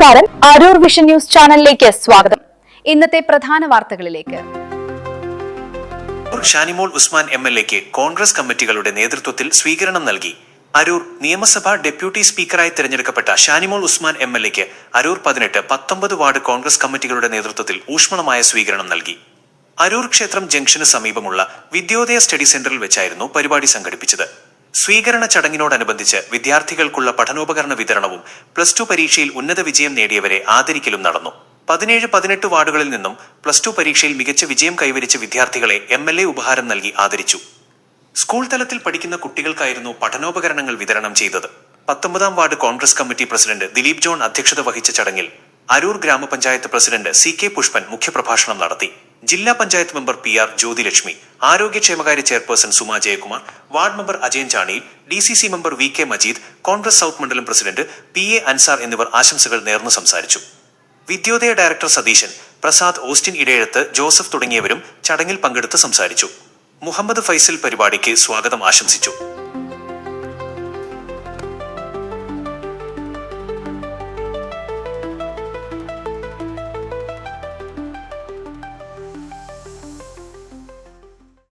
നമസ്കാരം, Aroor vision news ചാനലിലേക്ക് സ്വാഗതം. ഇന്നത്തെ പ്രധാന വാർത്തകളിലേക്ക്. ഷാനിമോൾ ഉസ്മാൻ എംഎൽഎക്ക് കോൺഗ്രസ് കമ്മിറ്റികളുടെ നേതൃത്വത്തിൽ സ്വീകരണം നൽകി. അരൂർ നിയമസഭാ ഡെപ്യൂട്ടി സ്പീക്കറായി തിരഞ്ഞെടുക്കപ്പെട്ട ഷാനിമോൾ ഉസ്മാൻ എംഎൽഎക്ക് അരൂർ 18, 19 വാർഡ് കോൺഗ്രസ് കമ്മിറ്റികളുടെ നേതൃത്വത്തിൽ ഊഷ്മളമായ സ്വീകരണം നൽകി. അരൂർ ക്ഷേത്രം ജംഗ്ഷന് സമീപമുള്ള വിദ്യോദയ സ്റ്റഡി സെന്ററിൽ വെച്ചായിരുന്നു പരിപാടി സംഘടിപ്പിച്ചത്. സ്വീകരണ ചടങ്ങിനോടനുബന്ധിച്ച് വിദ്യാർത്ഥികൾക്കുള്ള പഠനോപകരണ വിതരണവും +2 പരീക്ഷയിൽ ഉന്നത വിജയം നേടിയവരെ ആദരിക്കലും നടന്നു. 17, 18 വാർഡുകളിൽ നിന്നും +2 പരീക്ഷയിൽ മികച്ച വിജയം കൈവരിച്ച വിദ്യാർത്ഥികളെ എംഎൽഎ ഉപഹാരം നൽകി ആദരിച്ചു. സ്കൂൾ തലത്തിൽ പഠിക്കുന്ന കുട്ടികൾക്കായിരുന്നു പഠനോപകരണങ്ങൾ വിതരണം ചെയ്തത്. 19-ാം ward Congress committee president Dileep John അധ്യക്ഷത വഹിച്ച ചടങ്ങിൽ അരൂർ ഗ്രാമപഞ്ചായത്ത് പ്രസിഡന്റ് CK പുഷ്പൻ മുഖ്യപ്രഭാഷണം നടത്തി. ജില്ലാ പഞ്ചായത്ത് മെമ്പർ PR ജ്യോതിലക്ഷ്മി, ആരോഗ്യക്ഷേമകാര്യ chairperson Suma Jayakumar, ward member Ajayan Chaniyil, DCC member VK Majeed, Congress south മണ്ഡലം പ്രസിഡന്റ് PA അൻസാർ എന്നിവർ ആശംസകൾ നേർന്നു സംസാരിച്ചു. Vidyodaya director Satheesan, Prasad, Austin Idayezhuthu, Joseph തുടങ്ങിയവരും ചടങ്ങിൽ പങ്കെടുത്ത് സംസാരിച്ചു. മുഹമ്മദ് ഫൈസൽ പരിപാടിക്ക് സ്വാഗതം ആശംസിച്ചു.